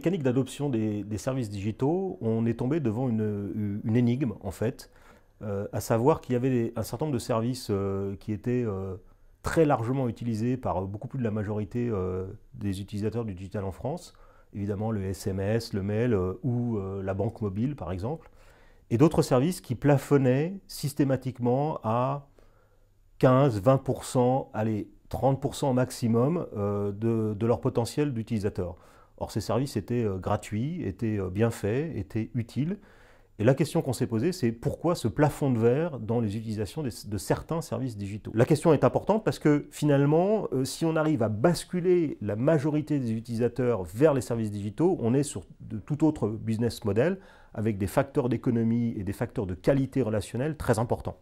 mécanique d'adoption des services digitaux, on est tombé devant une énigme, en fait, à savoir qu'il y avait un certain nombre de services qui étaient très largement utilisés par beaucoup plus de la majorité des utilisateurs du digital en France, évidemment le SMS, le mail ou la banque mobile, par exemple, et d'autres services qui plafonnaient systématiquement à 15, 20%, allez, 30% maximum de leur potentiel d'utilisateurs. Or, ces services étaient gratuits, étaient bien faits, étaient utiles. Et la question qu'on s'est posée, c'est pourquoi ce plafond de verre dans les utilisations de certains services digitaux? La question est importante parce que finalement, si on arrive à basculer la majorité des utilisateurs vers les services digitaux, on est sur de tout autre business model avec des facteurs d'économie et des facteurs de qualité relationnelle très importants.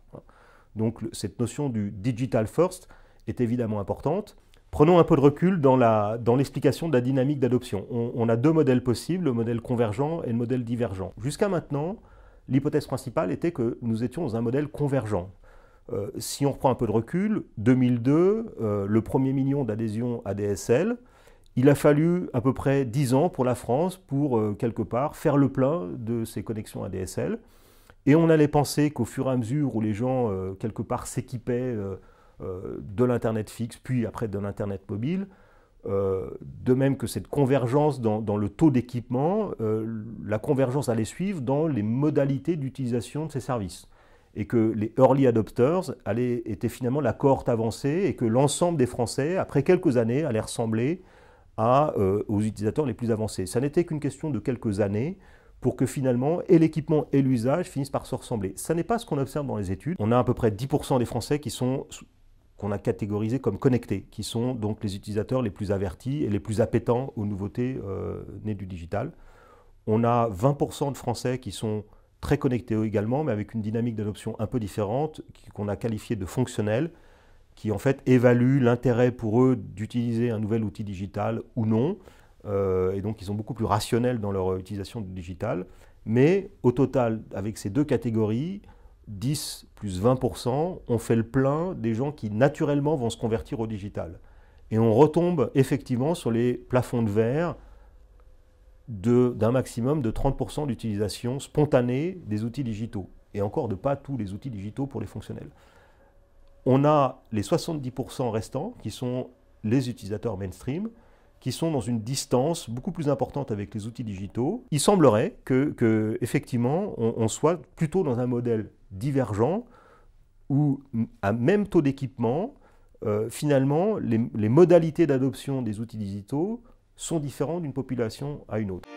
Donc cette notion du digital first est évidemment importante. Prenons un peu de recul dans l'explication de la dynamique d'adoption. On a deux modèles possibles, le modèle convergent et le modèle divergent. Jusqu'à maintenant, l'hypothèse principale était que nous étions dans un modèle convergent. Si on reprend un peu de recul, 2002, le premier million d'adhésions ADSL, il a fallu à peu près 10 ans pour la France pour, quelque part, faire le plein de ces connexions ADSL. Et on allait penser qu'au fur et à mesure où les gens, quelque part, s'équipaient de l'Internet fixe, puis après de l'Internet mobile, de même que cette convergence dans le taux d'équipement, la convergence allait suivre dans les modalités d'utilisation de ces services. Et que les early adopters étaient finalement la cohorte avancée et que l'ensemble des Français, après quelques années, allaient ressembler aux utilisateurs les plus avancés. Ça n'était qu'une question de quelques années pour que finalement, et l'équipement et l'usage finissent par se ressembler. Ça n'est pas ce qu'on observe dans les études. On a à peu près 10% des Français qu'on a catégorisés comme connectés, qui sont donc les utilisateurs les plus avertis et les plus appétents aux nouveautés nées du digital. On a 20% de Français qui sont très connectés également, mais avec une dynamique d'adoption un peu différente, qu'on a qualifiée de fonctionnelle, qui en fait évalue l'intérêt pour eux d'utiliser un nouvel outil digital ou non, et donc ils sont beaucoup plus rationnels dans leur utilisation du digital. Mais au total, avec ces deux catégories, 10 plus 20%, on fait le plein des gens qui naturellement vont se convertir au digital. Et on retombe effectivement sur les plafonds de verre d'un maximum de 30% d'utilisation spontanée des outils digitaux. Et encore de pas tous les outils digitaux pour les fonctionnels. On a les 70% restants qui sont les utilisateurs mainstream, qui sont dans une distance beaucoup plus importante avec les outils digitaux. Il semblerait que effectivement, on soit plutôt dans un modèle divergent où, à même taux d'équipement, finalement, les modalités d'adoption des outils digitaux sont différentes d'une population à une autre.